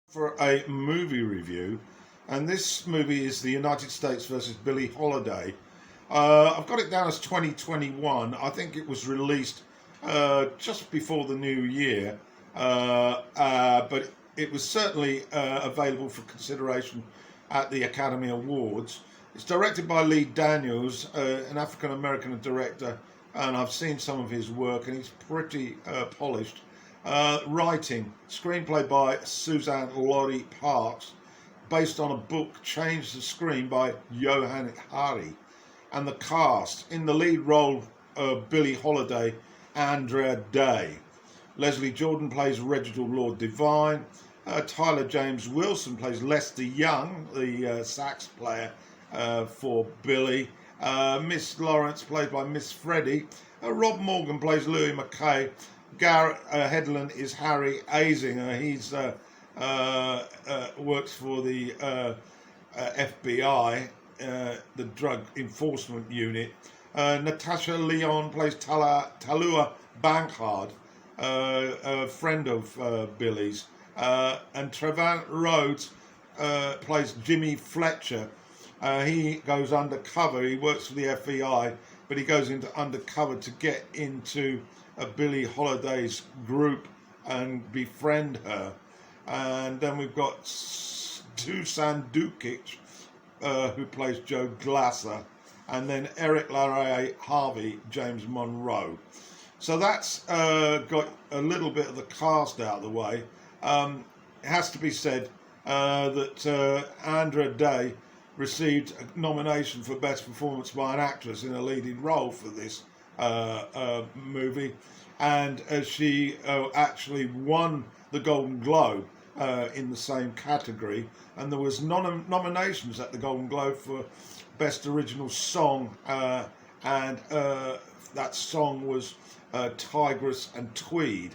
For a movie review, and this movie is the United States versus Billie Holiday. I've got it down as 2021. I think it was released just before the new year, but it was certainly available for consideration at the Academy Awards. It's directed by Lee Daniels, an African American director, and I've seen some of his work, and he's pretty polished. Writing, screenplay by Suzanne Laurie Parks, based on a book changed to screen by Johann Hari. And the cast, in the lead role, Billie Holiday, Andrea Day. Leslie Jordan plays Reginald Lord Divine. Tyler James Wilson plays Lester Young, the sax player for Billie. Miss Lawrence, played by Miss Freddie. Rob Morgan plays Louis McKay. Garrett Hedlund is Harry Azinger. He's works for the FBI, the Drug Enforcement Unit. Natasha Leon plays Talua Bankard, a friend of Billie's. And Trevant Rhodes plays Jimmy Fletcher. He goes undercover. He works for the FBI, but he goes into undercover to get into Billie Holiday's group and befriend her. And then we've got Susan Dukic, who plays Joe Glasser, and then Eric LaRae Harvey, James Monroe. So that's got a little bit of the cast out of the way. It has to be said that Andrea Day received a nomination for Best Performance by an Actress in a Leading Role for this movie, and she actually won the Golden Globe in the same category, and there was nominations at the Golden Globe for Best Original Song, and that song was Tigress and Tweed.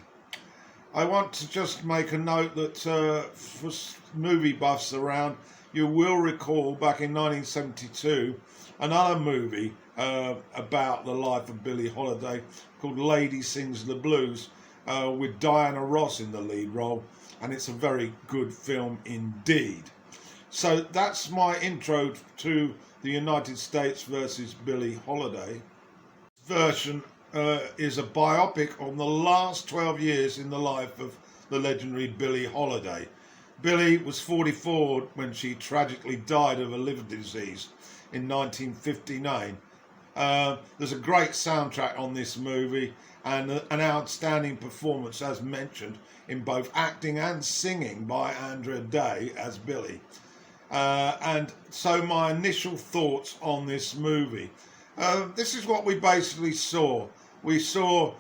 I want to just make a note that for movie buffs around, you will recall back in 1972 another movie about the life of Billie Holiday called Lady Sings the Blues, with Diana Ross in the lead role, and it's a very good film indeed. So that's my intro to the United States versus Billie Holiday. Version is a biopic on the last 12 years in the life of the legendary Billie Holiday. Billie was 44 when she tragically died of a liver disease in 1959. There's a great soundtrack on this movie and an outstanding performance, as mentioned, in both acting and singing by Andrea Day as Billie. And so my initial thoughts on this movie. This is what we basically saw. We saw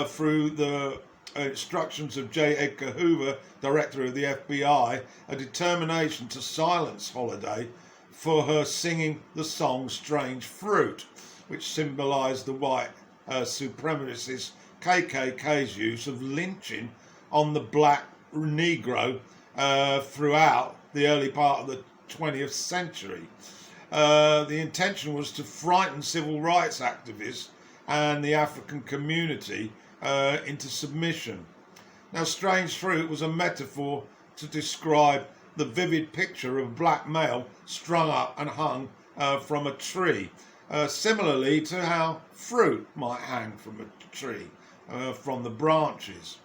through the instructions of J. Edgar Hoover, director of the FBI, a determination to silence Holiday for her singing the song Strange Fruit, which symbolised the white supremacist KKK's use of lynching on the black Negro throughout the early part of the 20th century. The intention was to frighten civil rights activists and the African community into submission. Now, Strange Fruit was a metaphor to describe the vivid picture of a black male strung up and hung from a tree, similarly to how fruit might hang from a tree, from the branches.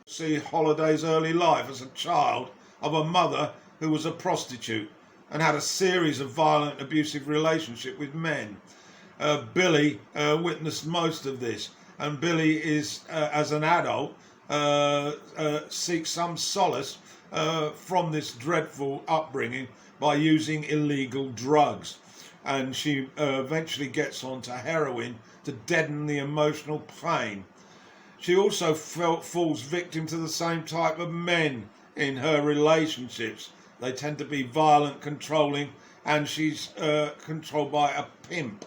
See Holiday's early life as a child of a mother who was a prostitute and had a series of violent, abusive relationships with men. Billie witnessed most of this, and Billie is, as an adult, seeks some solace from this dreadful upbringing by using illegal drugs, and she eventually gets onto heroin to deaden the emotional pain. She also falls victim to the same type of men in her relationships. They tend to be violent, controlling, and she's controlled by a pimp.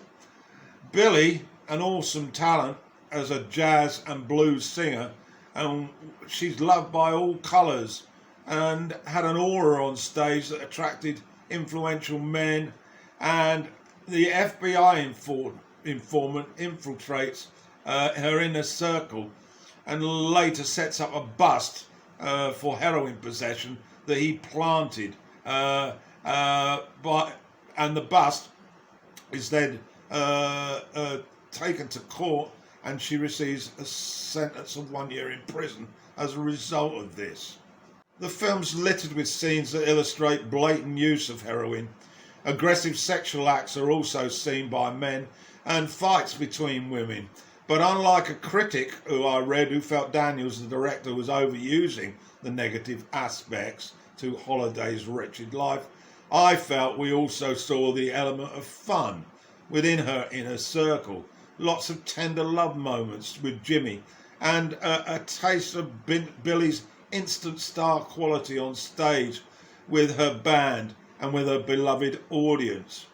Billie, an awesome talent as a jazz and blues singer, and she's loved by all colours and had an aura on stage that attracted influential men, and the FBI informant infiltrates her inner circle and later sets up a bust for heroin possession that he planted. And the bust is then taken to court, and she receives a sentence of 1 year in prison as a result of this. The film's littered with scenes that illustrate blatant use of heroin. Aggressive sexual acts are also seen by men, and fights between women. But unlike a critic who I read who felt Daniels, the director, was overusing the negative aspects to Holiday's wretched life, I felt we also saw the element of fun within her inner circle. Lots of tender love moments with Jimmy, and a taste of Billie's instant star quality on stage with her band and with her beloved audience.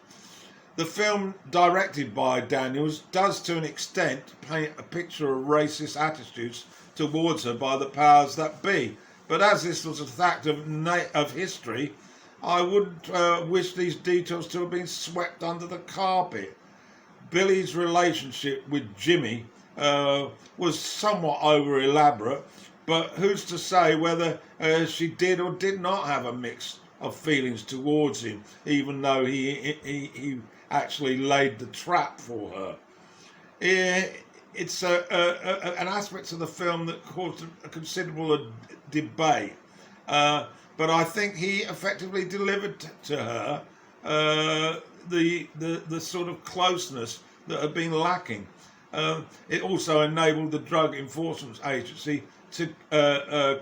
The film, directed by Daniels, does to an extent paint a picture of racist attitudes towards her by the powers that be, but as this was a fact of history, I wouldn't wish these details to have been swept under the carpet. Billie's relationship with Jimmy was somewhat over elaborate, but who's to say whether she did or did not have a mix of feelings towards him, even though he actually laid the trap for her. It's an aspect of the film that caused a considerable debate, but I think he effectively delivered to her the sort of closeness that had been lacking. It also enabled the Drug Enforcement Agency to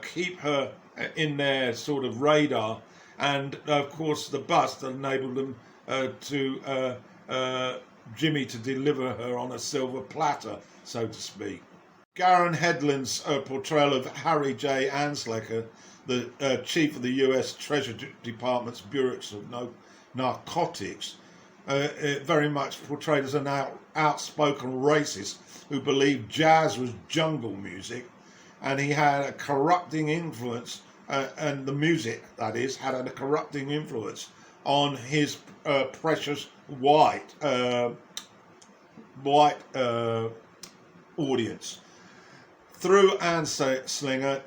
keep her in their sort of radar, and of course the bust enabled them to Jimmy to deliver her on a silver platter, so to speak. Garen Hedlund's portrayal of Harry J. Ansliker, the chief of the U.S. Treasury Department's Bureau of Narcotics, very much portrayed as an outspoken racist who believed jazz was jungle music, and he had a corrupting influence, and the music, that is, had a corrupting influence on his precious white audience. Through Anslinger,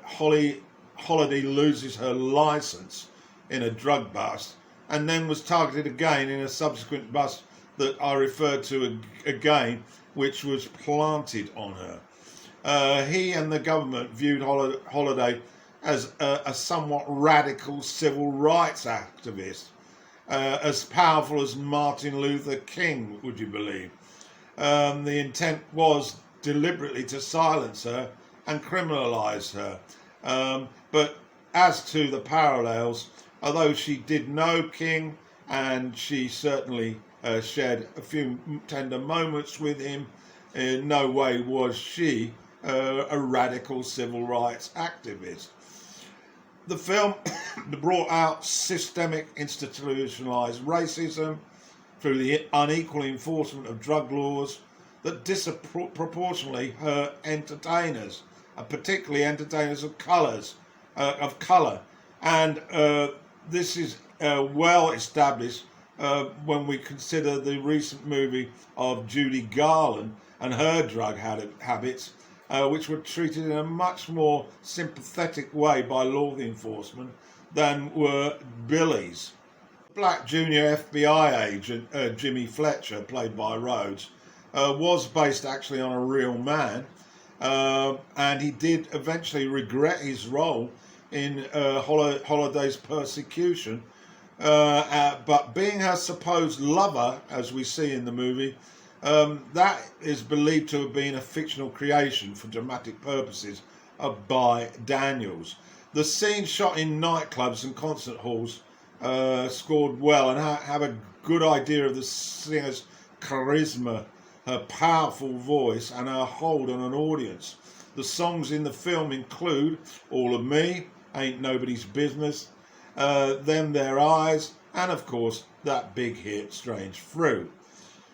Holiday loses her license in a drug bust, and then was targeted again in a subsequent bust that I referred to again, which was planted on her. He and the government viewed Holiday as a somewhat radical civil rights activist, as powerful as Martin Luther King, would you believe. The intent was deliberately to silence her and criminalise her. But as to the parallels, although she did know King, and she certainly shared a few tender moments with him, in no way was she a radical civil rights activist. The film brought out systemic institutionalised racism through the unequal enforcement of drug laws that disproportionately hurt entertainers, and particularly entertainers of colour. And this is well established when we consider the recent movie of Judy Garland and her drug habits, which were treated in a much more sympathetic way by law enforcement than were Billie's. Black junior FBI agent Jimmy Fletcher, played by Rhodes, was based actually on a real man, and he did eventually regret his role in Holiday's persecution, but being her supposed lover, as we see in the movie, that is believed to have been a fictional creation for dramatic purposes by Daniels. The scenes shot in nightclubs and concert halls scored well and have a good idea of the singer's charisma, her powerful voice, and her hold on an audience. The songs in the film include All of Me, Ain't Nobody's Business, Them Their Eyes, and of course that big hit Strange Fruit.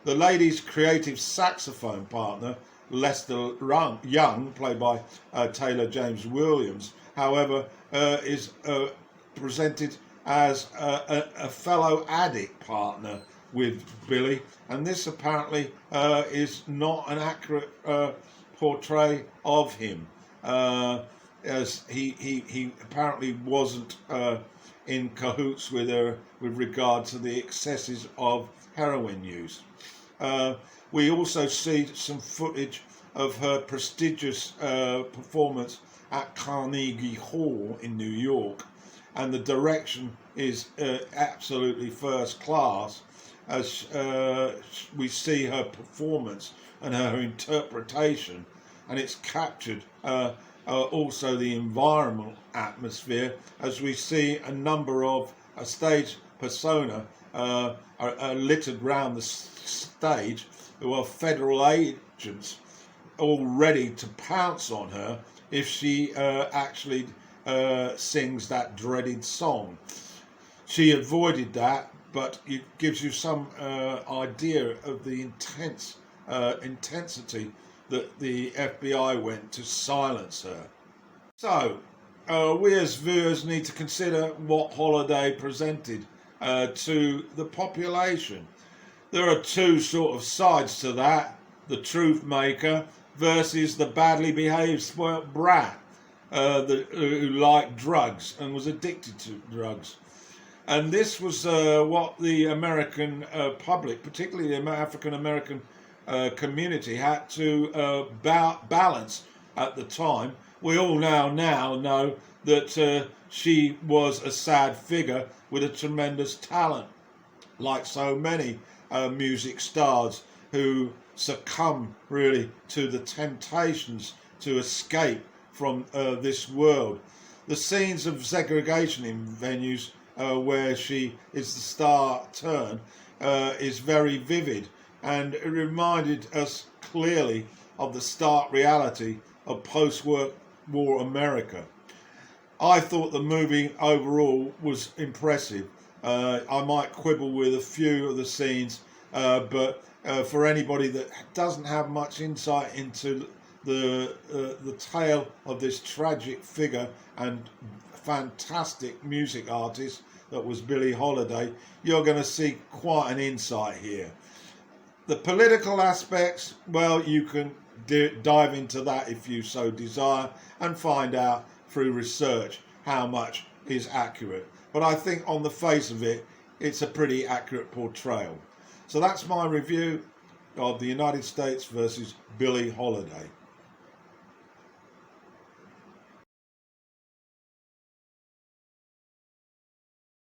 The lady's creative saxophone partner, Lester Young, played by Taylor James Williams, however, is presented as a fellow addict partner with Billie, and this apparently is not an accurate portray of him. as he apparently wasn't in cahoots with her with regard to the excesses of heroin use. We also see some footage of her prestigious performance at Carnegie Hall in New York, and the direction is absolutely first class, as we see her performance and her interpretation, and it's captured also the environmental atmosphere, as we see a number of a stage persona are littered round the stage, who are federal agents, all ready to pounce on her if she actually sings that dreaded song. She avoided that, but it gives you some idea of the intensity that the FBI went to silence her. So, we as viewers need to consider what Holiday presented to the population. There are two sort of sides to that: the truth maker versus the badly behaved spoilt brat who liked drugs and was addicted to drugs. And this was what the American public, particularly the African American community, had to balance at the time. We all now know that she was a sad figure with a tremendous talent, like so many music stars who succumb really to the temptations to escape from this world. The scenes of segregation in venues where she is the star turn is very vivid, and it reminded us clearly of the stark reality of post-war America. I thought the movie overall was impressive. I might quibble with a few of the scenes, but for anybody that doesn't have much insight into the tale of this tragic figure and fantastic music artist that was Billie Holiday, you're going to see quite an insight here. The political aspects, well, you can dive into that if you so desire and find out through research how much is accurate. But I think on the face of it, it's a pretty accurate portrayal. So that's my review of the United States versus Billie Holiday.